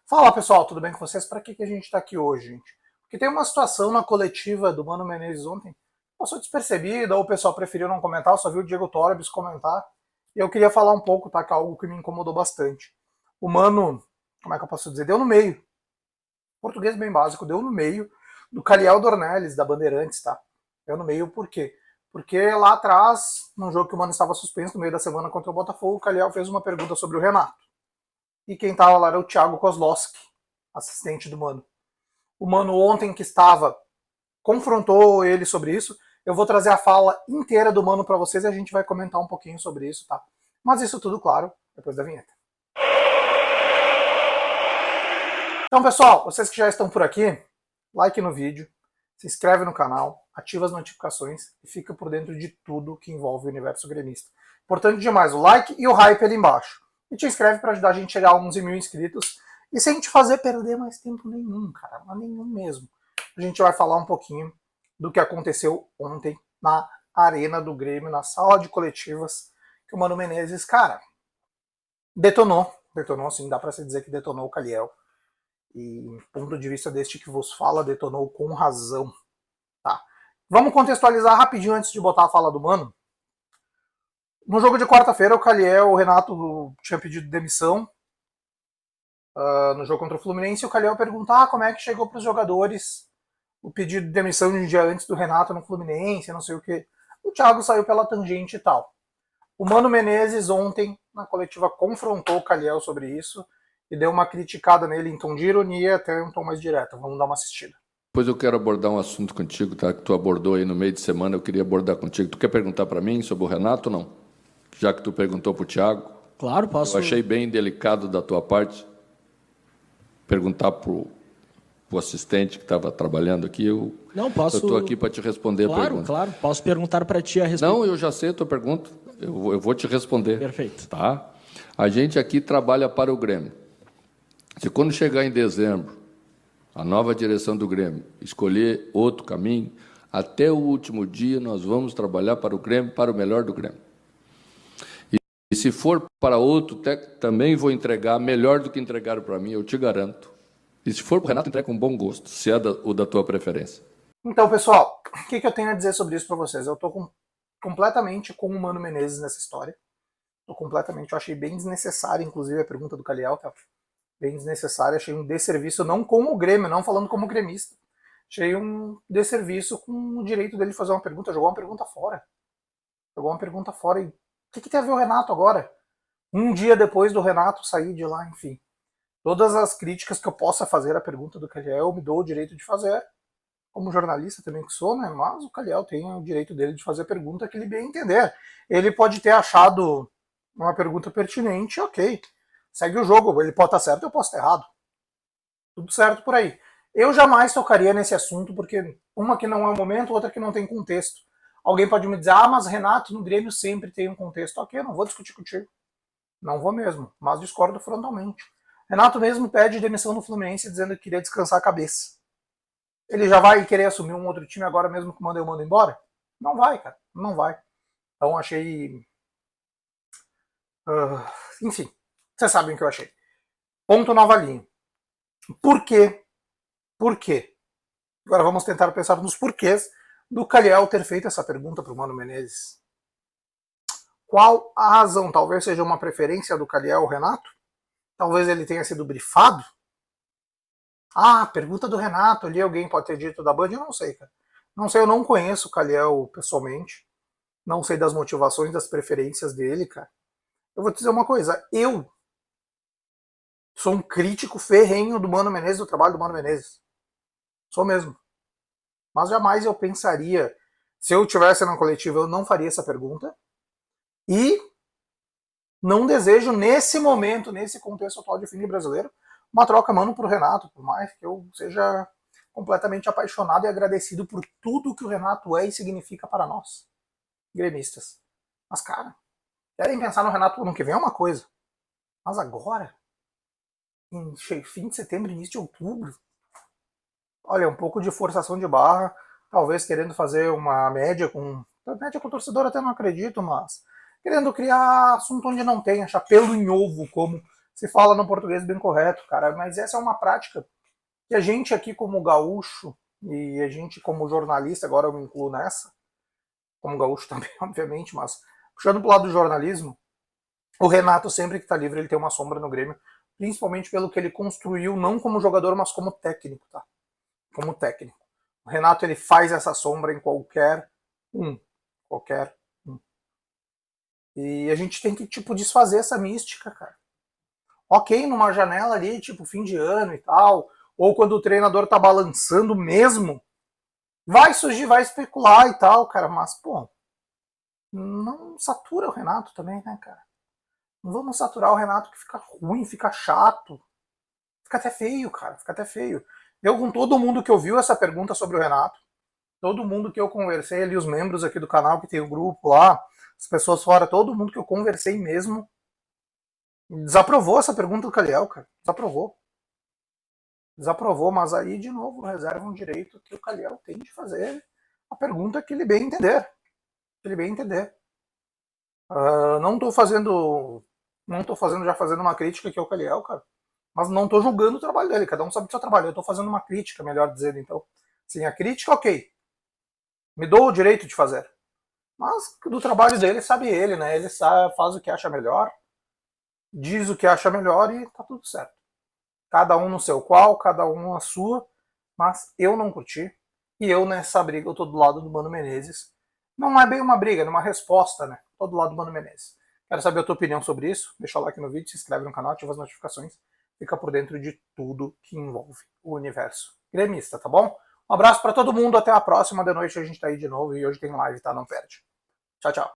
Fala pessoal, tudo bem com vocês? Para que a gente está aqui hoje, gente? Porque tem uma situação na coletiva do Mano Menezes ontem, passou despercebida, ou o pessoal preferiu não comentar, eu só vi o Diego Torres comentar, e eu queria falar um pouco, tá? Que é algo que me incomodou bastante. O Mano, como é que eu posso dizer? Deu no meio, português bem básico, deu no meio do Caliel Dornelles, da Bandeirantes, tá? Deu no meio por quê? Porque lá atrás, num jogo que o Mano estava suspenso no meio da semana contra o Botafogo, o Caliel fez uma pergunta sobre o Renato. E quem estava lá era o Thiago Kozlowski, assistente do Mano. O Mano ontem que estava confrontou ele sobre isso. Eu vou trazer a fala inteira do Mano para vocês e a gente vai comentar um pouquinho sobre isso, tá? Mas isso tudo, claro, depois da vinheta. Então, pessoal, vocês que já estão por aqui, like no vídeo, se inscreve no canal, ativa as notificações e fica por dentro de tudo que envolve o universo gremista. Importante demais o like e o hype ali embaixo. E te inscreve para ajudar a gente a chegar a 11 mil inscritos. E sem te fazer perder mais tempo nenhum, cara. Mas nenhum mesmo. A gente vai falar um pouquinho do que aconteceu ontem na arena do Grêmio, na sala de coletivas, que o Mano Menezes, cara, detonou. Detonou, sim, dá para se dizer que detonou o Caliel. E, ponto de vista deste que vos fala, detonou com razão. Tá. Vamos contextualizar rapidinho antes de botar a fala do Mano. No jogo de quarta-feira, o Renato tinha pedido demissão no jogo contra o Fluminense. O Caliel pergunta como é que chegou para os jogadores o pedido de demissão de um dia antes do Renato no Fluminense, não sei o que. O Thiago saiu pela tangente e tal. O Mano Menezes ontem, na coletiva, confrontou o Caliel sobre isso e deu uma criticada nele em tom de ironia, até um tom mais direto. Vamos dar uma assistida. Depois eu quero abordar um assunto contigo, tá? Que tu abordou aí no meio de semana, eu queria abordar contigo. Tu quer perguntar para mim sobre o Renato ou não? Já que tu perguntou para o Thiago. Claro, posso. Eu achei bem delicado da tua parte perguntar para o assistente que estava trabalhando aqui. Não, posso. Eu estou aqui para te responder a pergunta. Claro. Posso perguntar para ti a respeito. Não, eu já sei a tua pergunta. Eu vou te responder. Perfeito. Tá? A gente aqui trabalha para o Grêmio. Se quando chegar em dezembro, a nova direção do Grêmio escolher outro caminho, até o último dia nós vamos trabalhar para o Grêmio, para o melhor do Grêmio. E se for para outro, também vou entregar melhor do que entregaram para mim, eu te garanto. E se for para o Renato, entrega com bom gosto, se é o da tua preferência. Então, pessoal, o que eu tenho a dizer sobre isso para vocês? Eu estou completamente com o Mano Menezes nessa história. Estou completamente, eu achei bem desnecessária, inclusive, a pergunta do Caliel, tá? Bem desnecessária, achei um desserviço, não com o Grêmio, não falando como gremista. Achei um desserviço com o direito dele de fazer uma pergunta, jogou uma pergunta fora. Jogou uma pergunta fora e o que tem a ver o Renato agora? Um dia depois do Renato sair de lá, enfim. Todas as críticas que eu possa fazer à pergunta do Caliel, eu me dou o direito de fazer, como jornalista também que sou, né? Mas o Caliel tem o direito dele de fazer a pergunta que ele bem entender. Ele pode ter achado uma pergunta pertinente, ok. Segue o jogo, ele pode estar certo, eu posso estar errado. Tudo certo por aí. Eu jamais tocaria nesse assunto, porque uma que não é o momento, outra que não tem contexto. Alguém pode me dizer, mas Renato, no Grêmio sempre tem um contexto. Ok, eu não vou discutir contigo. Não vou mesmo, mas discordo frontalmente. Renato mesmo pede demissão no Fluminense, dizendo que queria descansar a cabeça. Ele já vai querer assumir um outro time agora mesmo que manda eu mando embora? Não vai, cara. Não vai. Então achei... enfim, vocês sabem o que eu achei. Ponto nova linha. Por quê? Por quê? Agora vamos tentar pensar nos porquês do Caliel ter feito essa pergunta para o Mano Menezes. Qual a razão? Talvez seja uma preferência do Caliel ao Renato? Talvez ele tenha sido brifado? Pergunta do Renato ali, alguém pode ter dito da Band? Eu não sei, cara. Não sei, eu não conheço o Caliel pessoalmente. Não sei das motivações, das preferências dele, cara. Eu vou te dizer uma coisa, eu sou um crítico ferrenho do Mano Menezes, do trabalho do Mano Menezes. Sou mesmo. Mas jamais eu pensaria, se eu tivesse na coletiva, eu não faria essa pergunta. E não desejo, nesse momento, nesse contexto atual de fim brasileiro, uma troca Mano pro Renato, por mais que eu seja completamente apaixonado e agradecido por tudo que o Renato é e significa para nós, gremistas. Mas, cara, querem pensar no Renato ano que vem é uma coisa. Mas agora, em fim de setembro, início de outubro, olha, um pouco de forçação de barra, talvez querendo fazer uma média com o torcedor até não acredito, mas querendo criar assunto onde não tem, achar pelo em ovo, como se fala no português bem correto, cara. Mas essa é uma prática que a gente aqui como gaúcho, e a gente como jornalista, agora eu me incluo nessa, como gaúcho também, obviamente, mas puxando pro lado do jornalismo, o Renato, sempre que tá livre, ele tem uma sombra no Grêmio, principalmente pelo que ele construiu, não como jogador, mas como técnico, tá? Como técnico. O Renato, ele faz essa sombra em qualquer um. Qualquer um. E a gente tem que, tipo, desfazer essa mística, cara. Ok, numa janela ali, tipo, fim de ano e tal, ou quando o treinador tá balançando mesmo, vai surgir, vai especular e tal, cara, mas, pô, não satura o Renato também, né, cara? Não vamos saturar o Renato que fica ruim, fica chato. Fica até feio, cara. Fica até feio. Eu, com todo mundo que ouviu essa pergunta sobre o Renato, todo mundo que eu conversei ali, os membros aqui do canal, que tem o grupo lá, as pessoas fora, todo mundo que eu conversei mesmo, desaprovou essa pergunta do Caliel, cara. Desaprovou. Desaprovou, mas aí, de novo, reserva um direito que o Caliel tem de fazer a pergunta que ele bem entender. Que ele bem entender. Não tô fazendo já fazendo uma crítica aqui ao Caliel, cara. Mas não tô julgando o trabalho dele. Cada um sabe o seu trabalho. Eu tô fazendo uma crítica, melhor dizendo, então. Sim, a crítica, ok. Me dou o direito de fazer. Mas do trabalho dele, sabe ele, né? Ele sabe, faz o que acha melhor, diz o que acha melhor e tá tudo certo. Cada um no seu qual, cada um na sua. Mas eu não curti. E eu, nessa briga, eu tô do lado do Mano Menezes. Não é bem uma briga, é uma resposta, né? Tô do lado do Mano Menezes. Quero saber a tua opinião sobre isso. Deixa o like no vídeo, se inscreve no canal, ativa as notificações. Fica por dentro de tudo que envolve o universo gremista, tá bom? Um abraço para todo mundo, até a próxima. De noite a gente tá aí de novo e hoje tem live, tá? Não perde. Tchau, tchau.